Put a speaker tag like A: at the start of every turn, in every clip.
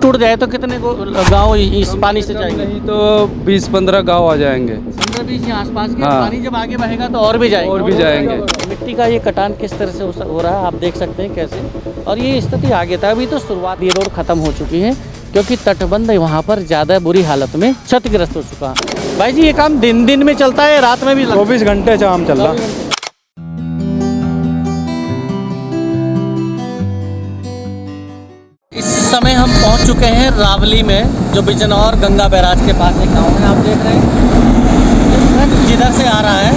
A: टूट जाए तो कितने को गांव इस पानी से जाएंगे?
B: नहीं तो 20-15 गांव आ जाएंगे।
A: 15-20 यहाँ आसपास के।
B: हाँ।
A: पानी जब आगे बहेगा तो और भी जाएंगे। मिट्टी का ये कटान किस तरह से हो रहा है आप देख सकते हैं कैसे, और ये स्थिति आगे था। अभी तो शुरुआत, ये रोड खत्म हो चुकी है क्योंकि तटबंध वहाँ पर ज़्यादा बुरी हालत में क्षतिग्रस्त हो चुका है। भाई जी ये काम दिन में चलता है, रात में भी
B: 24 घंटे जाम चल रहा।
A: इस समय हम पहुंच चुके हैं रावली में, जो बिजनौर गंगा बैराज के पास एक गाँव है। आप देख रहे हैं जिधर से आ रहा है,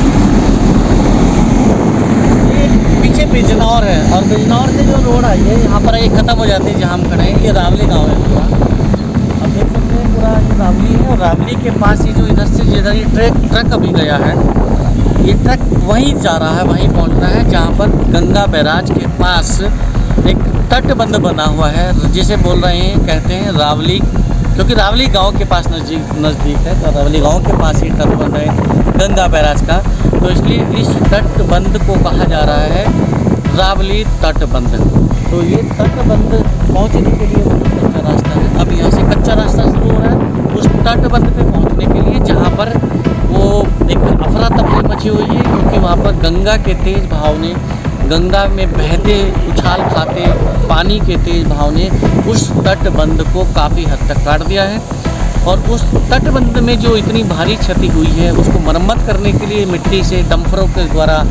A: ये पीछे बिजनौर है और बिजनौर से जो रोड आई है यहाँ पर एक ख़त्म हो जाती है जहाँ हम खड़े हैं। ये रावली गाँव है पूरा, आप देख सकते हैं पूरा ये रावली है। और रावली के पास ये जो इधर से जिधर ये ट्रक अभी गया है, ये ट्रक वहीं जा रहा है, वहीं पहुँच रहा है जहाँ पर गंगा बैराज के पास एक तटबंध बना हुआ है, जिसे बोल रहे हैं, कहते हैं रावली, क्योंकि रावली गांव के पास नज़दीक है। तो रावली गांव के पास ही तटबंध है गंगा बैराज का, तो इसलिए इस तटबंध को कहा जा रहा है रावली तटबंध। तो ये तटबंध पहुंचने के लिए कच्चा रास्ता है। अब यहाँ से कच्चा रास्ता शुरू हो रहा है उस तटबंध पे पहुँचने के लिए, जहाँ पर वो एक अफरा तफरी मची हुई है, क्योंकि वहाँ पर गंगा के तेज़ बहाव ने, गंगा में बहते उछाल खाते पानी के तेज बहाव ने उस तटबंध को काफ़ी हद तक काट दिया है। और उस तटबंध में जो इतनी भारी क्षति हुई है उसको मरम्मत करने के लिए मिट्टी से डंफरों के द्वारा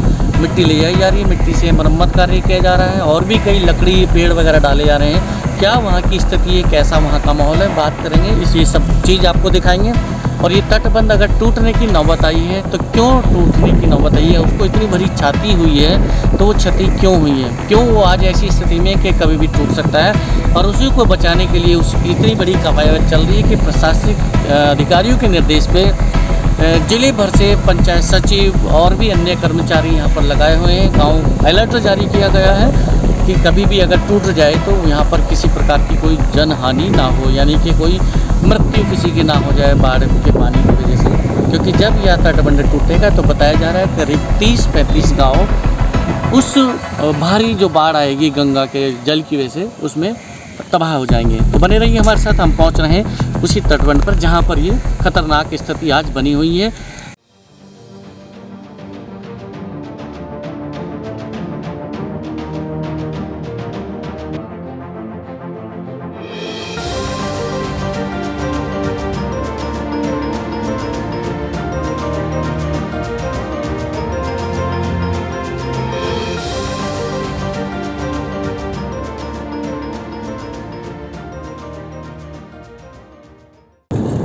A: मिट्टी ले जाई जा रही है, मिट्टी से मरम्मत कार्य किया जा रहा है, और भी कई लकड़ी पेड़ वगैरह डाले जा रहे हैं। क्या वहाँ की स्थिति है, कैसा वहाँ का माहौल है, बात करेंगे, ये सब चीज़ आपको दिखाएंगे। और ये तटबंध अगर टूटने की नौबत आई है तो क्यों टूटने की नौबत आई है, उसको इतनी बड़ी क्षति हुई है तो वो क्षति क्यों हुई है, क्यों वो आज ऐसी स्थिति में कि कभी भी टूट सकता है। और उसी को बचाने के लिए उसकी इतनी बड़ी कवायद चल रही है कि प्रशासनिक अधिकारियों के निर्देश पे जिले भर से पंचायत सचिव और भी अन्य कर्मचारी यहाँ पर लगाए हुए हैं। गाँव अलर्ट जारी किया गया है कि कभी भी अगर टूट जाए तो यहाँ पर किसी प्रकार की कोई जनहानि ना हो, यानी कि कोई मृत्यु किसी की ना हो जाए बाढ़ के पानी की वजह से। क्योंकि जब यह तटबंध टूटेगा तो बताया जा रहा है करीब 30-35 गाँव उस भारी जो बाढ़ आएगी गंगा के जल की वजह से उसमें तबाह हो जाएंगे। तो बने रहिए हमारे साथ, हम पहुँच रहे हैं उसी तटबंध पर जहाँ पर ये खतरनाक स्थिति आज बनी हुई है।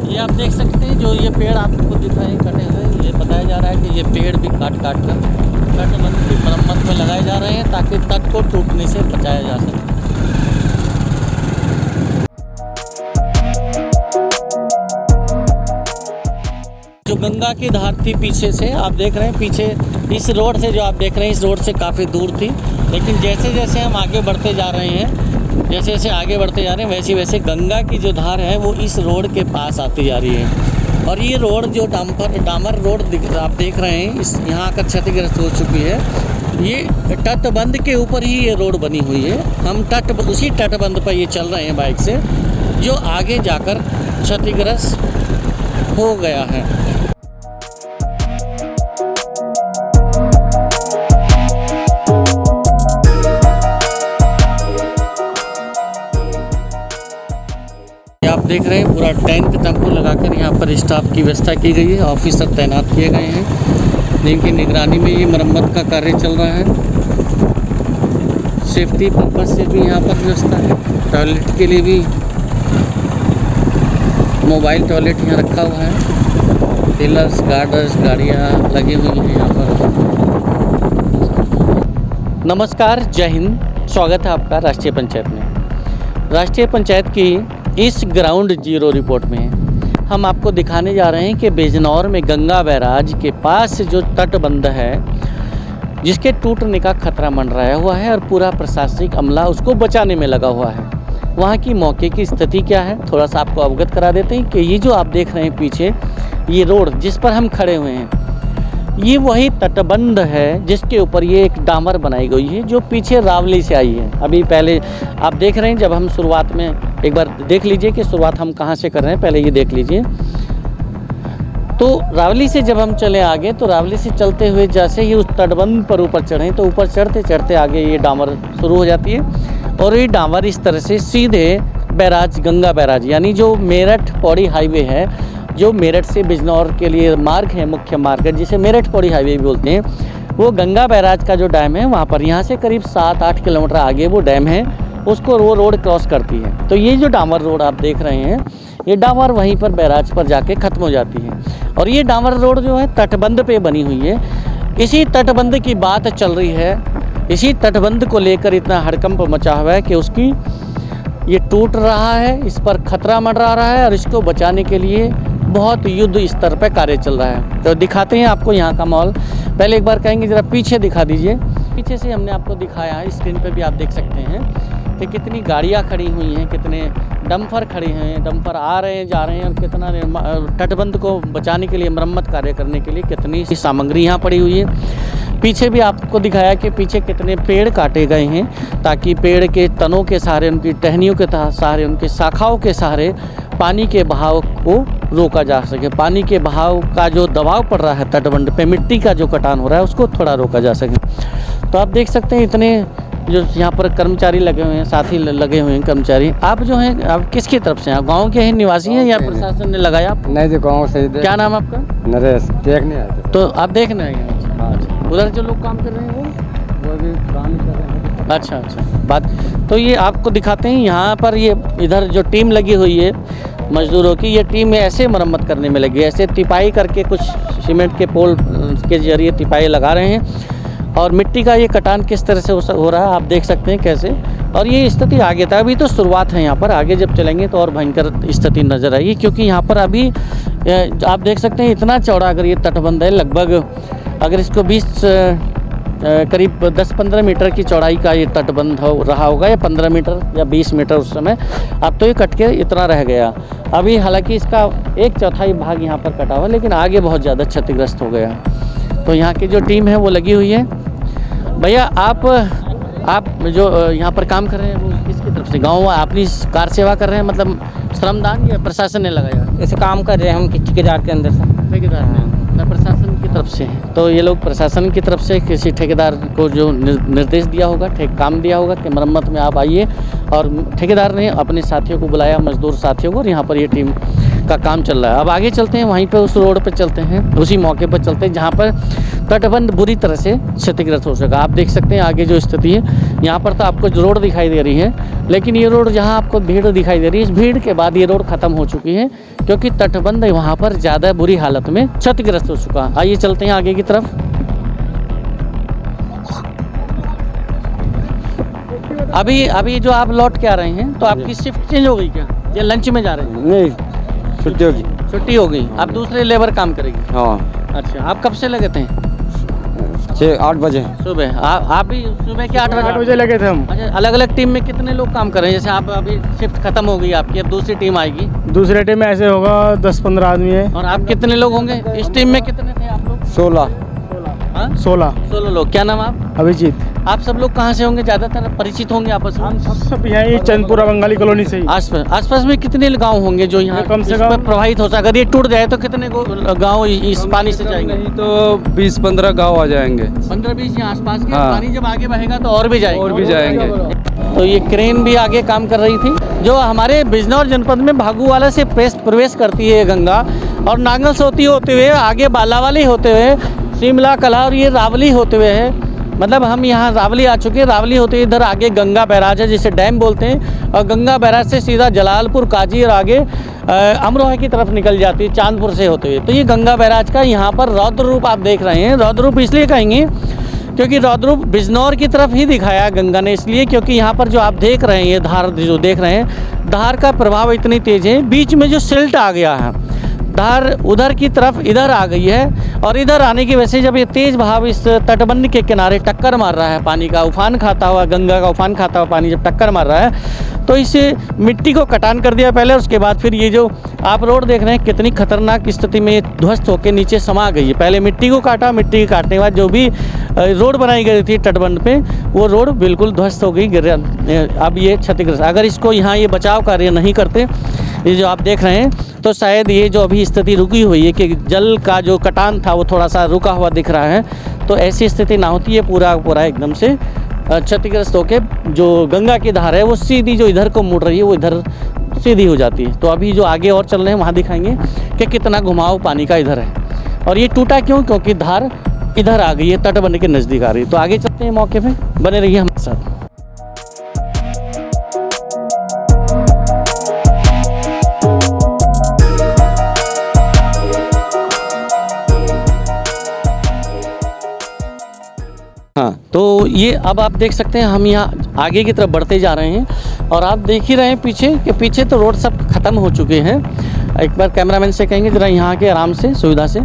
A: ये आप देख सकते हैं जो ये पेड़ आपको दिख रहे हैं कटे हुए, ये बताया जा रहा है कि ये पेड़ भी काट कर तटबंध की मरम्मत में लगाए जा रहे हैं ताकि तट को टूटने से बचाया जा सके। जो गंगा की धार थी पीछे से आप देख रहे हैं, पीछे इस रोड से जो आप देख रहे हैं, इस रोड से काफ़ी दूर थी, लेकिन जैसे जैसे हम आगे बढ़ते जा रहे हैं, जैसे जैसे आगे बढ़ते जा रहे हैं वैसे वैसे गंगा की जो धार है वो इस रोड के पास आती जा रही है। और ये रोड जो डामर रोड आप देख रहे हैं, इस यहाँ का क्षतिग्रस्त हो चुकी है। ये तटबंध के ऊपर ही ये रोड बनी हुई है। हम उसी तटबंध पर ये चल रहे हैं बाइक से, जो आगे जाकर क्षतिग्रस्त हो गया है। आप देख रहे हैं पूरा टेंट टेम्पो लगाकर यहाँ पर स्टाफ की व्यवस्था की गई है, ऑफिसर तैनात किए गए हैं जिनकी निगरानी में ये मरम्मत का कार्य चल रहा है। सेफ्टी पर्पज से भी यहाँ पर व्यवस्था है, टॉयलेट के लिए भी मोबाइल टॉयलेट यहाँ रखा हुआ है, टेलर्स गार्डर्स गाड़ियाँ लगी हुई हैं यहाँ पर। नमस्कार, जय हिंद, स्वागत है आपका राष्ट्रीय पंचायत में। राष्ट्रीय पंचायत की इस ग्राउंड जीरो रिपोर्ट में हम आपको दिखाने जा रहे हैं कि बिजनौर में गंगा बैराज के पास जो तटबंध है जिसके टूटने का खतरा मंडराया हुआ है और पूरा प्रशासनिक अमला उसको बचाने में लगा हुआ है। वहाँ की मौके की स्थिति क्या है थोड़ा सा आपको अवगत करा देते हैं कि ये जो आप देख रहे हैं पीछे, ये रोड जिस पर हम खड़े हुए हैं, ये वही तटबंध है जिसके ऊपर ये एक डामर बनाई गई है जो पीछे रावली से आई है। अभी पहले आप देख रहे हैं, जब हम शुरुआत में एक बार देख लीजिए कि शुरुआत हम कहाँ से कर रहे हैं, पहले ये देख लीजिए। तो रावली से जब हम चले आगे, तो रावली से चलते हुए जैसे ही उस तटबंध पर ऊपर चढ़ें, तो ऊपर चढ़ते चढ़ते आगे ये डामर शुरू हो जाती है और ये डामर इस तरह से सीधे बैराज, गंगा बैराज, यानी जो मेरठ पौड़ी हाईवे है, जो मेरठ से बिजनौर के लिए मार्ग है, मुख्य मार्ग है, जिसे मेरठ पौड़ी हाईवे भी बोलते हैं, वो गंगा बैराज का जो डैम है वहाँ पर, यहाँ से करीब 7-8 किलोमीटर आगे वो डैम है, उसको वो रोड क्रॉस करती है। तो ये जो डामर रोड आप देख रहे हैं, ये डामर वहीं पर बैराज पर जाके ख़त्म हो जाती है और ये डामर रोड जो है तटबंध पे बनी हुई है। इसी तटबंध की बात चल रही है, इसी तटबंध को लेकर इतना हड़कंप मचा हुआ है कि उसकी ये टूट रहा है, इस पर खतरा मंडरा रहा है और इसको बचाने के लिए बहुत युद्ध स्तर पर कार्य चल रहा है। तो दिखाते हैं आपको यहाँ का माहौल। पहले एक बार कहेंगे ज़रा पीछे दिखा दीजिए। पीछे से हमने आपको दिखाया है, स्क्रीन पे भी आप देख सकते हैं कि कितनी गाड़ियाँ खड़ी हुई हैं, कितने डंपर खड़े हैं, डंपर आ रहे हैं जा रहे हैं और कितना तटबंध को बचाने के लिए, मरम्मत कार्य करने के लिए कितनी सामग्री यहाँ पड़ी हुई है। पीछे भी आपको दिखाया कि पीछे कितने पेड़ काटे गए हैं ताकि पेड़ के तनों के सहारे, उनकी टहनियों के सहारे, उनकी शाखाओं के सहारे पानी के बहाव को रोका जा सके। पानी के बहाव का जो दबाव पड़ रहा है तटबंध पे, मिट्टी का जो कटान हो रहा है, उसको थोड़ा रोका जा सके। तो आप देख सकते हैं इतने जो यहाँ पर कर्मचारी लगे हुए हैं, साथी लगे हुए हैं कर्मचारी। आप जो हैं, आप किसकी तरफ से हैं? गाँव के हैं, निवासी हैं या प्रशासन ने लगाया?
C: नहीं जी, गाँव से।
A: क्या नाम आपका?
C: नरेश। देखने आए थे।
A: तो आप देखने आए हैं? उधर जो लोग काम कर रहे हैं वो
C: भी काम कर रहे हैं।
A: अच्छा बात। तो ये आपको दिखाते हैं यहाँ पर, ये इधर जो टीम लगी हुई है मजदूरों की, ये टीम ऐसे मरम्मत करने में लगी है, ऐसे तिपाई करके कुछ सीमेंट के पोल के जरिए तिपाई लगा रहे हैं और मिट्टी का ये कटान किस तरह से हो रहा है आप देख सकते हैं कैसे। और ये स्थिति आगे था, अभी तो शुरुआत है यहाँ पर, आगे जब चलेंगे तो और भयंकर स्थिति नज़र आएगी, क्योंकि यहाँ पर अभी आप देख सकते हैं इतना चौड़ा अगर ये तटबंध है, लगभग अगर इसको 20 करीब 10-15 मीटर की चौड़ाई का ये तटबंध रहा होगा, या 15 मीटर या 20 मीटर उस समय। अब तो ये कट के इतना रह गया। अभी हालांकि इसका 1/4 भाग यहाँ पर कटा हुआ, लेकिन आगे बहुत ज़्यादा क्षतिग्रस्त हो गया। तो यहाँ की जो टीम है वो लगी हुई है। भैया आप जो यहाँ पर काम कर रहे हैं वो किसकी तरफ से? गाँव अपनी कार सेवा कर रहे हैं, मतलब श्रमदान या प्रशासन ने लगाया?
C: ऐसे काम कर रहे हैं हम ठेकेदार के अंदर से।
A: ठेकेदार ने प्रशासन की तरफ से है। तो ये लोग प्रशासन की तरफ से किसी ठेकेदार को जो निर्देश दिया होगा, काम दिया होगा कि मरम्मत में आप आइए, और ठेकेदार ने अपने साथियों को बुलाया, मजदूर साथियों को, और यहाँ पर ये टीम का काम चल रहा है। अब आगे चलते हैं, वहीं पर उस रोड पर चलते हैं, उसी मौके पर चलते हैं जहाँ पर तटबंध बुरी तरह से क्षतिग्रस्त हो सका। आप देख सकते हैं आगे जो स्थिति है, यहाँ पर तो आपको जो रोड दिखाई दे रही है, लेकिन ये रोड जहाँ आपको भीड़ दिखाई दे रही है, इस भीड़ के बाद ये रोड ख़त्म हो चुकी है, क्योंकि तटबंध वहाँ पर ज़्यादा बुरी हालत में क्षतिग्रस्त हो चुका। आइए चलते हैं आगे की तरफ। अभी जो आप लौट के आ रहे हैं, तो आपकी शिफ्ट चेंज हो गई क्या, या लंच में जा रहे हैं?
C: नहीं, छुट्टी होगी।
A: छुट्टी हो गई, आप दूसरे लेबर काम करेंगे?
C: हाँ।
A: अच्छा, आप कब से लगे थे?
C: 6-8 बजे
A: सुबह। आप भी सुबह के 8
C: बजे लगे थे हम।
A: अच्छा, अलग अलग टीम में कितने लोग काम कर रहे हैं? जैसे आप अभी शिफ्ट खत्म हो गई आपकी, अब दूसरी टीम आएगी।
D: दूसरे टीम में ऐसे होगा 10-15 आदमी है।
A: और आप कितने लोग होंगे इस टीम में? कितने थे आप लोग?
D: 16
A: लोग। क्या नाम आप?
D: अभिजीत।
A: आप सब लोग कहाँ से होंगे? ज़्यादातर परिचित होंगे आपस में?
D: हम सब यहीं चंदपुरा बंगाली कॉलोनी से ही।
A: आसपास में कितने गांव होंगे जो यहाँ
D: कम से कम
A: प्रभावित हो सकता? अगर ये टूट जाए तो कितने गांव इस पानी से जाएंगे?
B: नहीं तो 20-15 गांव आ जाएंगे।
A: 15-20 यहाँ आसपास के।
B: हाँ।
A: पानी जब आगे बहेगा तो और भी जाएंगे। तो ये क्रेन भी आगे काम कर रही थी, जो हमारे बिजनौर जनपद में भागूवाला से प्रवेश करती है गंगा, और नांगलसोती होते हुए आगे बालावाली होते हुए शिमला कला और ये रावली होते हुए है। मतलब हम यहाँ रावली आ चुके हैं। रावली होते इधर आगे गंगा बैराज है, जिसे डैम बोलते हैं, और गंगा बैराज से सीधा जलालपुर, काजी और आगे अमरोहा की तरफ निकल जाती है चांदपुर से होते हुए। तो ये गंगा बैराज का यहाँ पर रौद्र रूप आप देख रहे हैं। रौद्र रूप इसलिए कहेंगे क्योंकि रौद्र रूप बिजनौर की तरफ ही दिखाया गंगा ने, इसलिए क्योंकि यहाँ पर जो आप देख रहे हैं, ये धार जो देख रहे हैं, धार का प्रभाव इतनी तेज़ है, बीच में जो सिल्ट आ गया है, धार उधर की तरफ इधर आ गई है और इधर आने की वजह से जब ये तेज़ बहाव इस तटबंध के किनारे टक्कर मार रहा है, पानी का उफान खाता हुआ, गंगा का उफान खाता हुआ पानी जब टक्कर मार रहा है तो इस मिट्टी को कटान कर दिया पहले। उसके बाद फिर ये जो आप रोड देख रहे हैं कितनी खतरनाक स्थिति में ध्वस्त होकर नीचे समा गई है। पहले मिट्टी को काटा, मिट्टी के काटने के बाद जो भी रोड बनाई गई थी तटबंध पे वो रोड बिल्कुल ध्वस्त हो गई, गिर अब ये क्षतिग्रस्त। अगर इसको यहाँ ये बचाव कार्य नहीं करते, ये जो आप देख रहे हैं, तो शायद ये जो अभी स्थिति रुकी हुई है कि जल का जो कटान था वो थोड़ा सा रुका हुआ दिख रहा है, तो ऐसी स्थिति ना होती है, पूरा एकदम से क्षतिग्रस्त होके जो गंगा की धार है वो सीधी जो इधर को मुड़ रही है वो इधर सीधी हो जाती है। तो अभी जो आगे और चल रहे हैं वहाँ दिखाएंगे कि कितना घुमाव पानी का इधर है। और ये टूटा क्यों? क्योंकि धार इधर आ गई है, तटबंध के नज़दीक आ रही है। तो आगे चलते हैं मौके पे, बने रहिए हमारे साथ। हाँ, तो ये अब आप देख सकते हैं हम यहाँ आगे की तरफ बढ़ते जा रहे हैं और आप देख ही रहे हैं पीछे कि पीछे तो रोड सब ख़त्म हो चुके हैं। एक बार कैमरामैन से कहेंगे ज़रा यहाँ के आराम से सुविधा से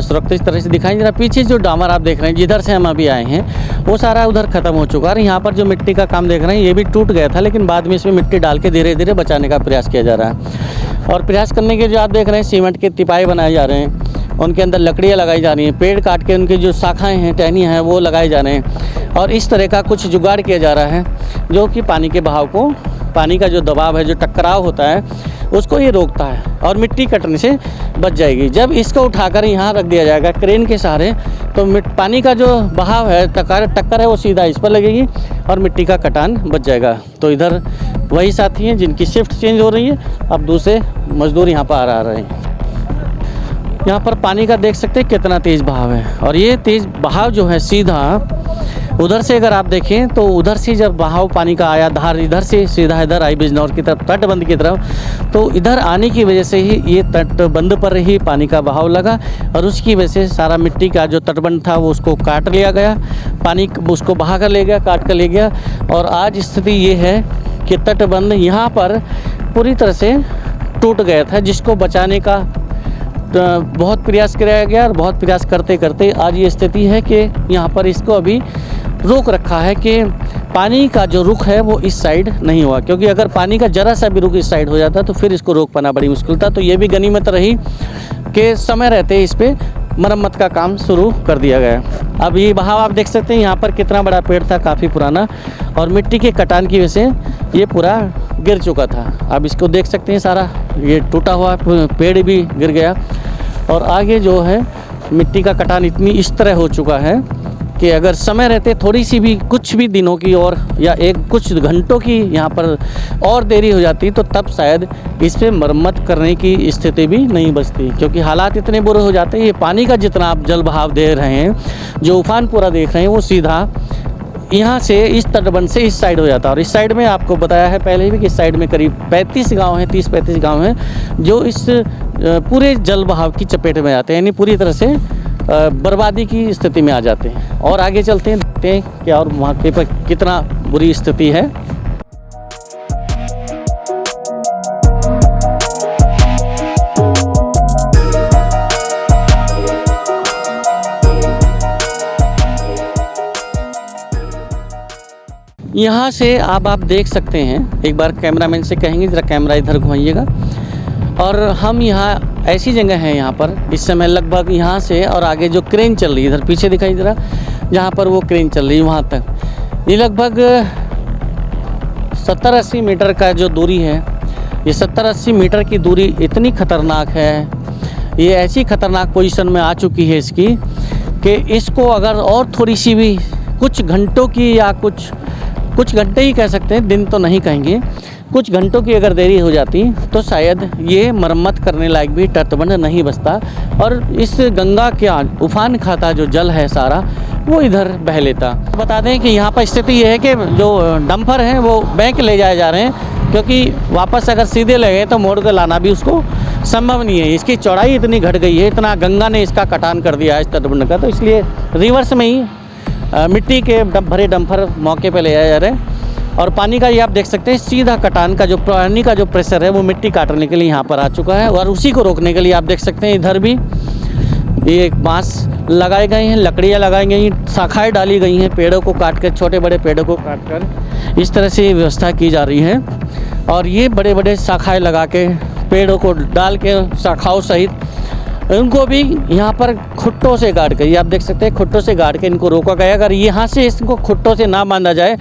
A: सुरक्षित तरह से दिखाएं। जरा पीछे जो डामर आप देख रहे हैं जिधर से हम अभी आए हैं वो सारा उधर ख़त्म हो चुका है। और यहाँ पर जो मिट्टी का काम देख रहे हैं ये भी टूट गया था, लेकिन बाद में इसमें मिट्टी डाल के धीरे धीरे बचाने का प्रयास किया जा रहा है। और प्रयास करने के जो आप देख रहे हैं सीमेंट के तिपाई बनाए जा रहे हैं, उनके अंदर लकड़ियाँ लगाई जा रही हैं, पेड़ काट के उनकी जो शाखाएँ हैं, टहनियाँ हैं वो लगाए जा रहे हैं। और इस तरह का कुछ जुगाड़ किया जा रहा है जो कि पानी के बहाव को, पानी का जो दबाव है, जो टकराव होता है उसको ये रोकता है और मिट्टी कटने से बच जाएगी। जब इसको उठाकर यहाँ रख दिया जाएगा क्रेन के सहारे तो पानी का जो बहाव है, टक्कर है, वो सीधा इस पर लगेगी और मिट्टी का कटान बच जाएगा। तो इधर वही साथी हैं जिनकी शिफ्ट चेंज हो रही है, अब दूसरे मजदूर यहाँ पर आ रहे हैं। यहाँ पर पानी का देख सकते हैं कितना तेज़ बहाव है और ये तेज़ बहाव जो है सीधा उधर से अगर आप देखें तो उधर से जब बहाव पानी का आया, धार इधर से सीधा इधर आई बिजनौर की तरफ, तटबंध की तरफ, तो इधर आने की वजह से ही ये तटबंध पर ही पानी का बहाव लगा और उसकी वजह से सारा मिट्टी का जो तटबंध था वो उसको काट लिया गया, पानी उसको बहा कर ले गया, काट कर ले गया। और आज स्थिति ये है कि तटबंध यहाँ पर पूरी तरह से टूट गया था, जिसको बचाने का बहुत प्रयास किया गया और बहुत प्रयास करते करते आज ये स्थिति है कि यहाँ पर इसको अभी रोक रखा है कि पानी का जो रुख है वो इस साइड नहीं हुआ, क्योंकि अगर पानी का जरा सा भी रुख इस साइड हो जाता तो फिर इसको रोक पाना बड़ी मुश्किल था। तो ये भी गनीमत रही कि समय रहते इस पर मरम्मत का काम शुरू कर दिया गया। अब ये बहाव आप देख सकते हैं, यहाँ पर कितना बड़ा पेड़ था, काफ़ी पुराना, और मिट्टी के कटान की वजह से ये पूरा गिर चुका था। अब इसको देख सकते हैं, सारा ये टूटा हुआ पेड़ भी गिर गया और आगे जो है मिट्टी का कटान इतनी इस तरह हो चुका है कि अगर समय रहते थोड़ी सी भी कुछ भी दिनों की और या कुछ घंटों की यहाँ पर और देरी हो जाती तो तब शायद इस पर मरम्मत करने की स्थिति भी नहीं बचती, क्योंकि हालात इतने बुरे हो जाते हैं। ये पानी का जितना आप जल बहाव दे रहे हैं, जो उफान पूरा देख रहे हैं, वो सीधा यहाँ से इस तटबंध से इस साइड हो जाता है। और इस साइड में आपको बताया है पहले भी कि इस साइड में करीब 35 गांव हैं, 30-35 गांव हैं जो इस पूरे जल बहाव की चपेट में आते हैं, यानी पूरी तरह से बर्बादी की स्थिति में आ जाते हैं। और आगे चलते हैं, देखते हैं कि और वहाँ के पर कितना बुरी स्थिति है। यहाँ से अब आप देख सकते हैं, एक बार कैमरामैन से कहेंगे ज़रा कैमरा इधर घुमाइएगा। और हम यहाँ ऐसी जगह है, यहाँ पर इस समय लगभग यहाँ से और आगे जो क्रेन चल रही है, इधर पीछे दिखाई ज़रा, जहाँ पर वो क्रेन चल रही है वहाँ तक ये लगभग 70-80 मीटर का जो दूरी है, ये 70-80 मीटर की दूरी इतनी ख़तरनाक है, ये ऐसी ख़तरनाक पोजीशन में आ चुकी है इसकी कि इसको अगर और थोड़ी सी भी कुछ घंटों की या कुछ घंटे ही कह सकते हैं, दिन तो नहीं कहेंगे, कुछ घंटों की अगर देरी हो जाती तो शायद ये मरम्मत करने लायक भी तटबंध नहीं बचता और इस गंगा के उफान खाता जो जल है सारा वो इधर बह लेता। बता दें कि यहाँ पर स्थिति ये है कि जो डंपर हैं वो बैंक ले जाए जा रहे हैं, क्योंकि वापस अगर सीधे ले गए तो मोड़ कर लाना भी उसको संभव नहीं है। इसकी चौड़ाई इतनी घट गई है, इतना गंगा ने इसका कटान कर दिया है इस तटबंध का, तो इसलिए रिवर्स में ही मिट्टी के भरे डंपर मौके पे ले जाए जा रहे हैं और पानी का ये आप देख सकते हैं सीधा कटान का जो पानी का जो प्रेशर है वो मिट्टी काटने के लिए यहाँ पर आ चुका है। और उसी को रोकने के लिए आप देख सकते हैं इधर भी ये बांस लगाए गए हैं, लकड़ियाँ लगाई गई हैं, शाखाएँ डाली गई हैं, पेड़ों को काट कर, छोटे बड़े पेड़ों को काट कर इस तरह से व्यवस्था की जा रही है। और ये बड़े बड़े शाखाएँ लगा के, पेड़ों को डाल के, शाखाओं सहित उनको भी यहाँ पर खुट्टों से गाड़ के, ये आप देख सकते हैं खुट्टों से गाड़ के इनको रोका गया। अगर यहाँ से इसको खुट्टों से ना बांधा जाए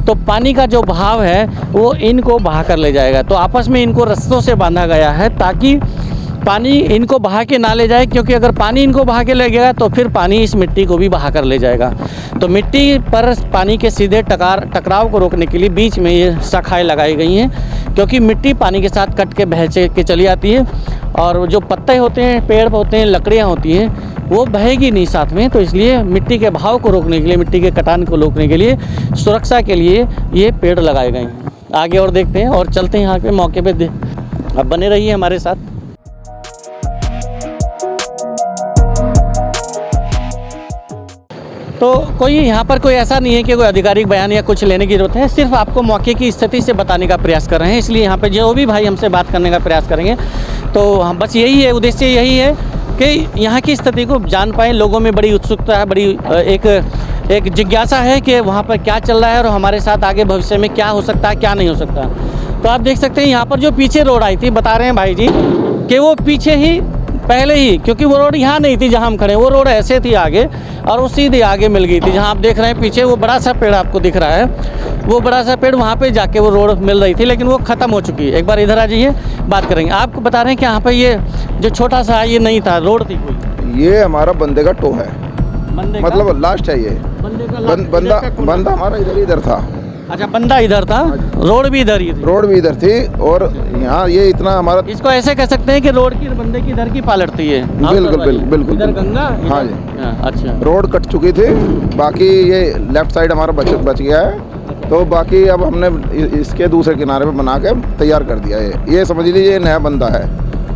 A: तो पानी का जो बहाव है वो इनको बहा कर ले जाएगा। तो आपस में इनको रस्सों से बांधा गया है ताकि पानी इनको बहा के ना ले जाए, क्योंकि अगर पानी इनको बहा के ले गया तो फिर पानी इस मिट्टी को भी बहा कर ले जाएगा। तो मिट्टी पर पानी के सीधे टकराव को रोकने के लिए बीच में ये शाखाएँ लगाई गई हैं, क्योंकि मिट्टी पानी के साथ कट के बह के चली आती है और जो पत्ते होते हैं, पेड़ होते हैं, लकड़ियाँ होती हैं, वो बहेगी नहीं साथ में। तो इसलिए मिट्टी के बहाव को रोकने के लिए, मिट्टी के कटान को रोकने के लिए, सुरक्षा के लिए ये पेड़ लगाए गए हैं। आगे और देखते हैं और चलते हैं यहाँ पे मौके पे। अब बने रहिए हमारे साथ। तो कोई यहाँ पर कोई ऐसा नहीं है कि कोई आधिकारिक बयान या कुछ लेने की ज़रूरत है, सिर्फ आपको मौके की स्थिति से बताने का प्रयास कर रहे हैं। इसलिए यहाँ पे जो भी भाई हमसे बात करने का प्रयास करेंगे तो हम बस यही है, उद्देश्य यही है कि यहाँ की स्थिति को जान पाएँ। लोगों में बड़ी उत्सुकता है, बड़ी एक जिज्ञासा है कि वहाँ पर क्या चल रहा है और हमारे साथ आगे भविष्य में क्या हो सकता है, क्या नहीं हो सकता। तो आप देख सकते हैं यहाँ पर जो पीछे रोड आई थी, बता रहे हैं भाई जी कि वो पीछे ही पहले ही, क्योंकि वो रोड यहाँ नहीं थी जहाँ हम खड़े, वो रोड ऐसे थी आगे और वो सीधे आगे मिल गई थी। जहाँ आप देख रहे हैं पीछे वो बड़ा सा पेड़ आपको दिख रहा है, वो बड़ा सा पेड़ वहाँ पे जाके वो रोड मिल रही थी, लेकिन वो ख़त्म हो चुकी है। एक बार इधर आ जाइए, बात करेंगे। आपको बता रहे हैं कि यहाँ पे ये जो छोटा सा ये नहीं था, रोड थी कोई,
E: ये हमारा बंदे का टो है, मतलब लास्ट है ये। बंदा हमारा इधर था।
A: अच्छा, बंदा इधर था, रोड भी इधर ही थी।
E: रोड भी इधर थी और यहाँ ये इतना हमारा,
A: इसको ऐसे कह सकते हैं कि रोड की बंदे की इधर की पालट थी ये।
E: बिल्कुल
A: इधर गंगा,
E: हाँ जी।
A: अच्छा,
E: रोड कट चुकी थी, बाकी ये लेफ्ट साइड हमारा बच गया है। तो बाकी अब हमने इसके दूसरे किनारे पे बना के तैयार कर दिया है। ये समझ लीजिए ये नया बंदा है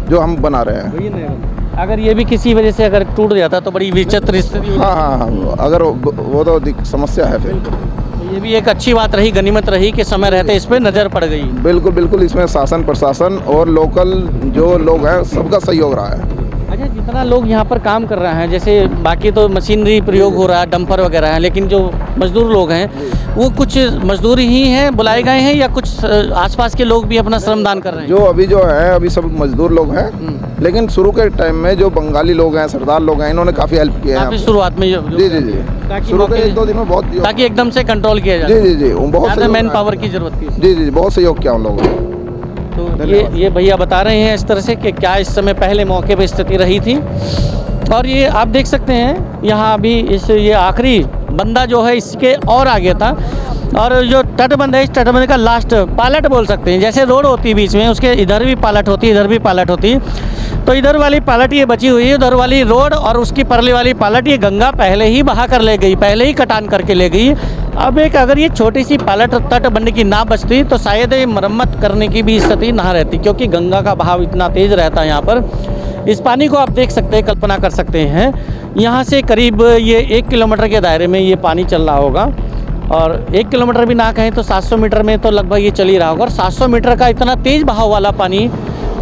E: जो हम बना रहे हैं।
A: अगर ये भी किसी वजह से अगर टूट जाता तो बड़ी विचित्र स्थिति।
E: हाँ, अगर वो तो समस्या है फिर।
A: ये भी एक अच्छी बात रही, गनीमत रही कि समय रहते इस पर नज़र पड़ गई।
E: बिल्कुल इसमें शासन प्रशासन और लोकल जो लोग हैं सबका सहयोग रहा है।
A: अच्छा, जितना लोग यहाँ पर काम कर रहे हैं, जैसे बाकी तो मशीनरी प्रयोग हो रहा है, डंपर वगैरह है, लेकिन जो मजदूर लोग हैं वो कुछ मजदूर ही हैं, बुलाए गए हैं, या कुछ आसपास के लोग भी अपना श्रमदान कर रहे हैं?
E: जो अभी सब मजदूर लोग हैं, लेकिन शुरू के टाइम में जो बंगाली लोग हैं, सरदार लोग हैं, इन्होंने काफ़ी हेल्प किया है
A: शुरुआत में।
E: जी, शुरू के 1-2 दिन में बहुत,
A: ताकि एकदम से कंट्रोल किया जाए।
E: जी, बहुत
A: मैन पावर की जरूरत थी।
E: जी, बहुत सहयोग किया उन लोगों ने।
A: तो ये भैया बता रहे हैं इस तरह से कि क्या इस समय पहले मौके पे स्थिति रही थी। और ये आप देख सकते हैं यहाँ अभी ये आखिरी बंदा जो है इसके और आगे था, और जो तटबंध है, इस तटबंध का लास्ट पालट बोल सकते हैं। जैसे रोड होती है बीच में, उसके इधर भी पालट होती है, इधर भी पालट होती है। तो इधर वाली पालट ये बची हुई है, उधर वाली रोड और उसकी परले वाली पालट ये गंगा पहले ही बहा कर ले गई, पहले ही कटान करके ले गई। अब एक अगर ये छोटी सी पालट तटबंध की ना बचती तो शायद ये मरम्मत करने की भी स्थिति ना रहती, क्योंकि गंगा का बहाव इतना तेज़ रहता है यहाँ पर। इस पानी को आप देख सकते हैं, कल्पना कर सकते हैं, यहाँ से करीब ये 1 किलोमीटर के दायरे में ये पानी चल रहा होगा। और 1 किलोमीटर भी ना कहें तो 700 मीटर में तो लगभग ये चल ही रहा होगा। और 700 मीटर का इतना तेज़ बहाव वाला पानी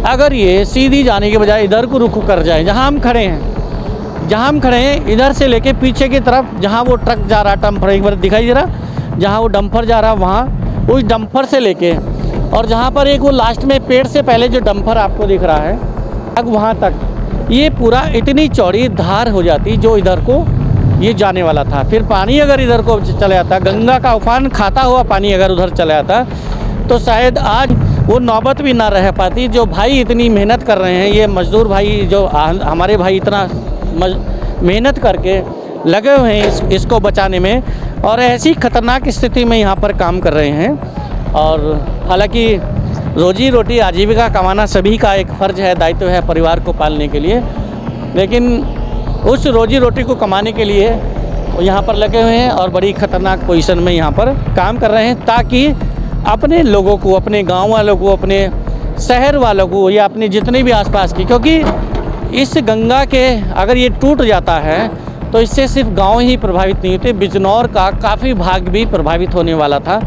A: अगर ये सीधी जाने के बजाय इधर को रुख कर जाए, जहाँ हम खड़े हैं, इधर से लेके पीछे की तरफ जहाँ वो ट्रक जा रहा, डंपर एक बार दिखाई दे रहा, जहाँ वो डंपर जा रहा वहाँ, उस डंपर से लेके और जहाँ पर एक वो लास्ट में पेड़ से पहले जो डंपर आपको दिख रहा है, अब वहाँ तक ये पूरा इतनी चौड़ी धार हो जाती जो इधर को ये जाने वाला था। फिर पानी अगर इधर को चला जाता, गंगा का उफान खाता हुआ पानी अगर उधर चला जाता, तो शायद आज वो नौबत भी ना रह पाती। जो भाई इतनी मेहनत कर रहे हैं, ये मज़दूर भाई जो हमारे भाई इतना मेहनत करके लगे हुए हैं इसको बचाने में, और ऐसी ख़तरनाक स्थिति में यहाँ पर काम कर रहे हैं। और हालांकि रोजी रोटी आजीविका कमाना सभी का एक फ़र्ज़ है, दायित्व है परिवार को पालने के लिए, लेकिन उस रोजी रोटी को कमाने के लिए वो यहाँ पर लगे हुए हैं और बड़ी ख़तरनाक पोजीशन में यहाँ पर काम कर रहे हैं, ताकि अपने लोगों को, अपने गांव वालों को, अपने शहर वालों को, या अपने जितने भी आसपास की, क्योंकि इस गंगा के अगर ये टूट जाता है तो इससे सिर्फ गांव ही प्रभावित नहीं होते, बिजनौर का काफ़ी भाग भी प्रभावित होने वाला था।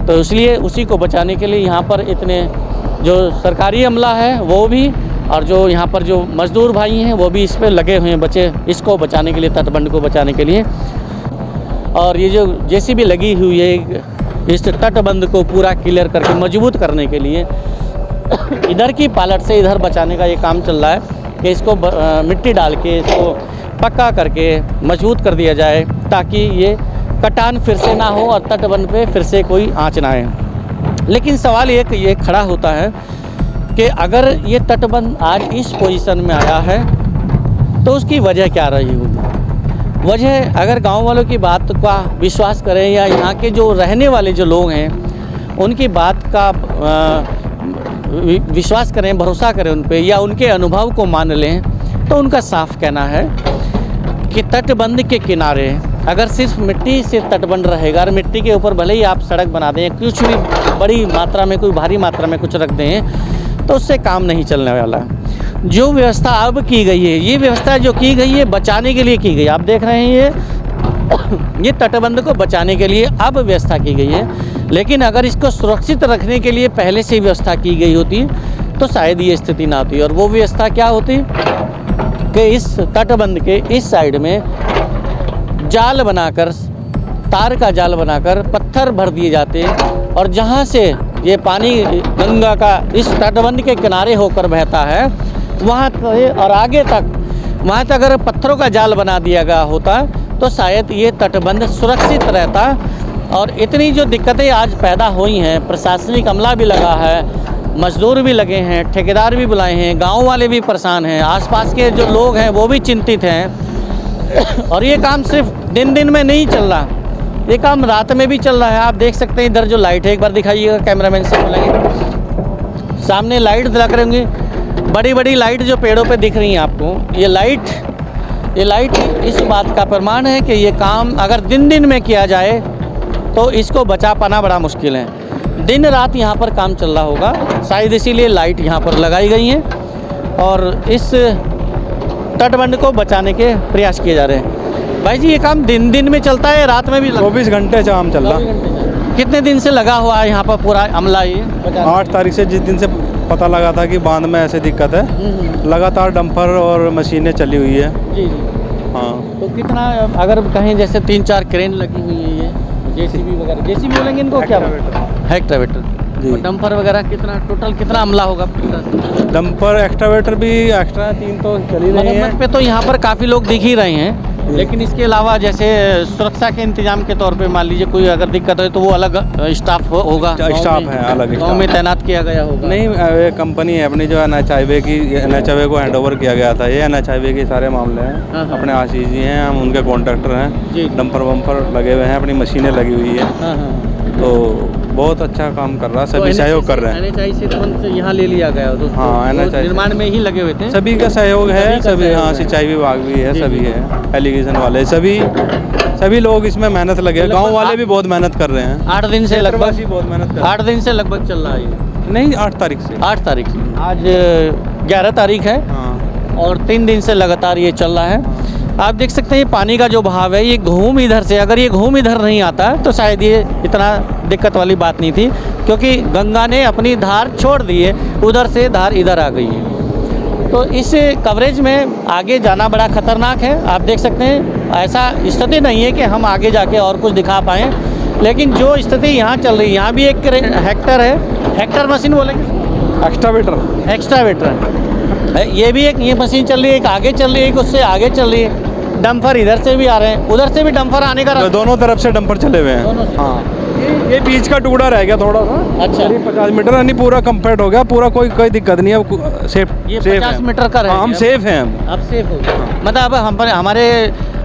A: तो इसलिए उसी को बचाने के लिए यहाँ पर इतने जो सरकारी अमला है वो भी, और जो यहाँ पर जो मज़दूर भाई हैं वो भी इस पे लगे हुए हैं, इसको बचाने के लिए, तटबंध को बचाने के लिए। और ये जो जेसीबी लगी हुई है इस तटबंध को पूरा क्लियर करके मजबूत करने के लिए, इधर की पालट से इधर बचाने का ये काम चल रहा है कि इसको मिट्टी डाल के इसको पक्का करके मजबूत कर दिया जाए, ताकि ये कटान फिर से ना हो और तटबंध पे फिर से कोई आँच ना आए। लेकिन सवाल ये खड़ा होता है कि अगर ये तटबंध आज इस पोजीशन में आया है तो उसकी वजह क्या रही होगी। वजह अगर गांव वालों की बात का विश्वास करें या यहाँ के जो रहने वाले जो लोग हैं उनकी बात का विश्वास करें, भरोसा करें उन पे, या उनके अनुभव को मान लें, तो उनका साफ कहना है कि तटबंध के किनारे अगर सिर्फ मिट्टी से तटबंध रहेगा और मिट्टी के ऊपर भले ही आप सड़क बना दें, कुछ भी बड़ी मात्रा में, कोई भारी मात्रा में कुछ रख दें, तो उससे काम नहीं चलने वाला। जो व्यवस्था अब की गई है, ये व्यवस्था जो की गई है बचाने के लिए की गई। आप देख रहे हैं ये तटबंध को बचाने के लिए अब व्यवस्था की गई है, लेकिन अगर इसको सुरक्षित रखने के लिए पहले से व्यवस्था की गई होती तो शायद ये स्थिति ना होती। और वो व्यवस्था क्या होती कि इस तटबंध के इस साइड में जाल बनाकर, तार का जाल बनाकर पत्थर भर दिए जाते, और जहाँ से ये पानी गंगा का इस तटबंध के किनारे होकर बहता है वहाँ और आगे तक, वहाँ तक अगर पत्थरों का जाल बना दिया गया होता तो शायद ये तटबंध सुरक्षित रहता। और इतनी जो दिक्कतें आज पैदा हुई हैं, प्रशासनिक अमला भी लगा है, मजदूर भी लगे हैं, ठेकेदार भी बुलाए हैं, गांव वाले भी परेशान हैं, आसपास के जो लोग हैं वो भी चिंतित हैं। और ये काम सिर्फ दिन में नहीं चल रहा, ये काम रात में भी चल रहा है। आप देख सकते हैं इधर जो लाइट है, एक बार दिखाइएगा, कैमरामैन से बोलेंगे, सामने लाइट लग रही होंगी, बड़ी बड़ी लाइट जो पेड़ों पे दिख रही हैं आपको, ये लाइट इस बात का प्रमाण है कि ये काम अगर दिन में किया जाए तो इसको बचा पाना बड़ा मुश्किल है। दिन रात यहाँ पर काम चल रहा होगा, शायद इसीलिए लाइट यहाँ पर लगाई गई हैं और इस तटबंध को बचाने के प्रयास किए जा रहे हैं। भाई जी, ये काम दिन में चलता है, रात में भी
D: 24 घंटे से काम चल रहा।
A: कितने दिन से लगा हुआ है यहाँ पर पूरा अमला? ये
D: 8 तारीख से, जिस दिन से पता लगा था कि बांध में ऐसे दिक्कत है, लगातार डंपर और मशीनें चली हुई है।
A: जी।
D: हाँ,
A: तो कितना, अगर कहीं जैसे 3-4 क्रेन लगी हुई है, ये जेसीबी वगैरह, जेसीबी बोलेंगे इनको क्या? एक्स्ट्रावेटर जी। डंपर वगैरह कितना, टोटल कितना अमला होगा?
D: डंपर एक्स्ट्रावेटर भी एक्स्ट्रा 3 तो चल ही रही है
A: पे तो यहाँ पर काफ़ी लोग दिख ही रहे हैं, लेकिन इसके अलावा जैसे सुरक्षा के इंतजाम के तौर पे मान लीजिए कोई अगर दिक्कत है तो वो अलग स्टाफ होगा,
D: स्टाफ है अलग,
A: गाँव में तैनात किया गया होगा।
D: नहीं, ये कंपनी है अपनी जो NH हाईवे की, NH हाईवे को हैंडओवर किया गया था। ये NH हाईवे के सारे मामले हैं, अपने आशीष जी हैं, हम उनके कॉन्ट्रैक्टर हैं। डंपर वंपर लगे हुए हैं, अपनी मशीनें लगी हुई है, तो बहुत अच्छा काम कर रहा है, सभी सहयोग कर रहे हैं।
A: NH से तुरंत यहाँ ले लिया गया दोस्तों।
D: हाँ, NH
A: निर्माण में ही लगे हुए थे,
D: सभी का सहयोग है, सभी। हाँ, सिंचाई विभाग भी है, सभी है, एलिगेशन वाले, सभी लोग इसमें मेहनत लगे हैं। गाँव वाले भी बहुत मेहनत कर रहे हैं।
A: 8 दिन से लगभग,
D: बहुत मेहनत कर
A: 8 दिन से लगभग चल रहा है ये।
D: नहीं, 8 तारीख से।
A: 8 तारीख से, आज 11 तारीख है।
D: हाँ,
A: और 3 दिन से लगातार ये चल रहा है। आप देख सकते हैं ये पानी का जो बहाव है, ये घूम इधर से, अगर ये घूम इधर नहीं आता तो शायद ये इतना दिक्कत वाली बात नहीं थी, क्योंकि गंगा ने अपनी धार छोड़ दी है, उधर से धार इधर आ गई है। तो इस कवरेज में आगे जाना बड़ा ख़तरनाक है। आप देख सकते हैं ऐसा स्थिति नहीं है कि हम आगे जाके और कुछ दिखा पाएँ, लेकिन जो स्थिति यहाँ चल रही है, यहाँ भी एक हेक्टर है, हेक्टर मशीन बोलेंगे, एक्स्ट्रावेटर है, ये भी एक ये मशीन चल रही है, एक आगे चल रही है, एक उससे आगे चल रही है। डंपर इधर से भी आ रहे हैं, उधर से भी डंपर आने का,
D: दोनों तरफ से डंपर चले हुए हैं। हाँ, ये बीच का टुकड़ा रह गया थोड़ा सा,
A: अच्छा
D: 50 मीटर, यानी पूरा कंप्लीट हो गया, पूरा कोई दिक्कत नहीं है, सेफ।
A: ये 50 मीटर का रह गया।
D: हम सेफ हैं,
A: अब सेफ हो गया। मतलब अब हमारे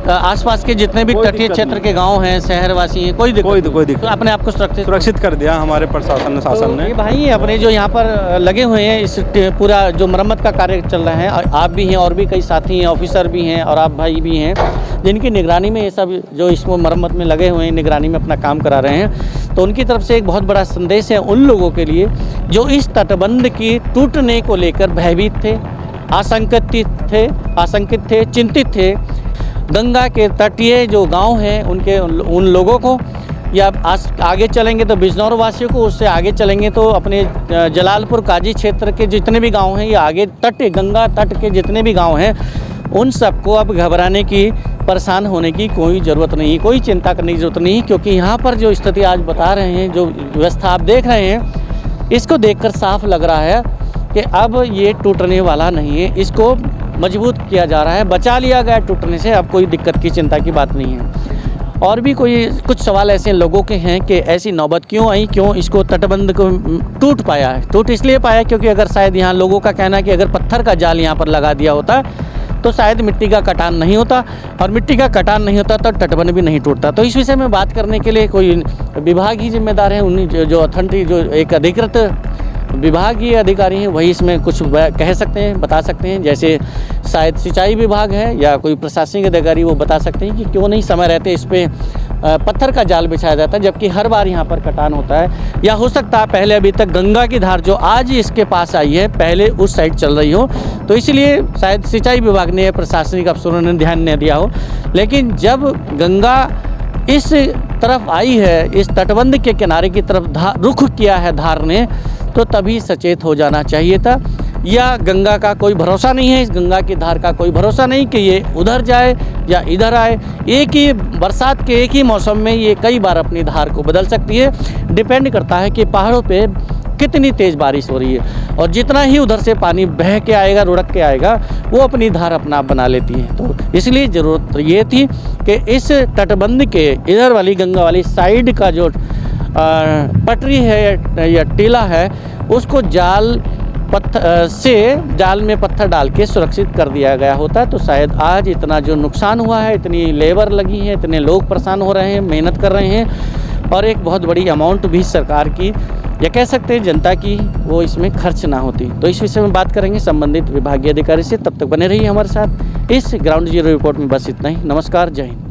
A: आसपास के जितने भी तटीय क्षेत्र के गांव हैं, शहरवासी हैं, कोई दिक्कत
D: तो
A: अपने आप को
D: सुरक्षित कर दिया हमारे प्रशासन शासन ने।
A: ये भाई अपने जो यहाँ पर लगे हुए हैं, इस पूरा जो मरम्मत का कार्य चल रहा है, आप भी हैं और भी कई साथी हैं, ऑफिसर भी हैं और आप भाई भी हैं, जिनकी निगरानी में ये सब जो इसमें मरम्मत में लगे हुए हैं, निगरानी में अपना काम करा रहे हैं। तो उनकी तरफ से एक बहुत बड़ा संदेश है उन लोगों के लिए जो इस तटबंध की टूटने को लेकर भयभीत थे, आशंकित थे, चिंतित थे। गंगा के तटीय जो गांव हैं उन लोगों को या आगे चलेंगे तो बिजनौर वासियों को, उससे आगे चलेंगे तो अपने जलालपुर काजी क्षेत्र के जितने भी गांव हैं, या आगे गंगा तट के जितने भी गांव हैं, उन सबको अब घबराने की, परेशान होने की कोई ज़रूरत नहीं, कोई चिंता करने की ज़रूरत नहीं, क्योंकि यहाँ पर जो स्थिति आज बता रहे हैं, जो व्यवस्था आप देख रहे हैं, इसको देखकर साफ लग रहा है कि अब ये टूटने वाला नहीं है, इसको मजबूत किया जा रहा है, बचा लिया गया टूटने से। अब कोई दिक्कत की, चिंता की बात नहीं है। और भी कुछ सवाल ऐसे लोगों के हैं कि ऐसी नौबत क्यों आई, क्यों इसको तटबंध को टूट पाया है। टूट इसलिए पाया क्योंकि अगर शायद यहाँ लोगों का कहना है कि अगर पत्थर का जाल यहाँ पर लगा दिया होता तो शायद मिट्टी का कटान नहीं होता, और मिट्टी का कटान नहीं होता तो तटबंध भी नहीं टूटता। तो इस विषय में बात करने के लिए कोई विभाग ही जिम्मेदार है, उन्हीं जो अथॉरिटी, जो एक अधिकृत विभागीय अधिकारी हैं, वही इसमें कुछ कह सकते हैं, बता सकते हैं। जैसे शायद सिंचाई विभाग है या कोई प्रशासनिक अधिकारी, वो बता सकते हैं कि क्यों नहीं समय रहते इस पे पत्थर का जाल बिछाया जाता है, जबकि हर बार यहाँ पर कटान होता है। या हो सकता है पहले अभी तक गंगा की धार जो आज इसके पास आई है, पहले उस साइड चल रही हो, तो इसलिए शायद सिंचाई विभाग ने, प्रशासनिक अफसरों ने ध्यान नहीं दिया हो। लेकिन जब गंगा इस तरफ आई है, इस तटबंध के किनारे की तरफ रुख किया है धार ने, तो तभी सचेत हो जाना चाहिए था। या गंगा का कोई भरोसा नहीं है, इस गंगा की धार का कोई भरोसा नहीं कि ये उधर जाए या इधर आए। एक ही बरसात के एक ही मौसम में ये कई बार अपनी धार को बदल सकती है। डिपेंड करता है कि पहाड़ों पे कितनी तेज़ बारिश हो रही है, और जितना ही उधर से पानी बह के आएगा, रुड़क के आएगा, वो अपनी धार अपना आप बना लेती है। तो इसलिए ज़रूरत ये थी कि इस तटबंध के इधर वाली गंगा वाली साइड का जो पटरी है या टीला है, उसको जाल में पत्थर डाल के सुरक्षित कर दिया गया होता, तो शायद आज इतना जो नुकसान हुआ है, इतनी लेबर लगी है, इतने लोग परेशान हो रहे हैं, मेहनत कर रहे हैं, और एक बहुत बड़ी अमाउंट भी सरकार की, या कह सकते हैं जनता की, वो इसमें खर्च ना होती। तो इस विषय में बात करेंगे संबंधित विभागीय अधिकारी से। तब तक बने रहिए हमारे साथ। इस ग्राउंड जीरो रिपोर्ट में बस इतना ही। नमस्कार, जय हिंद।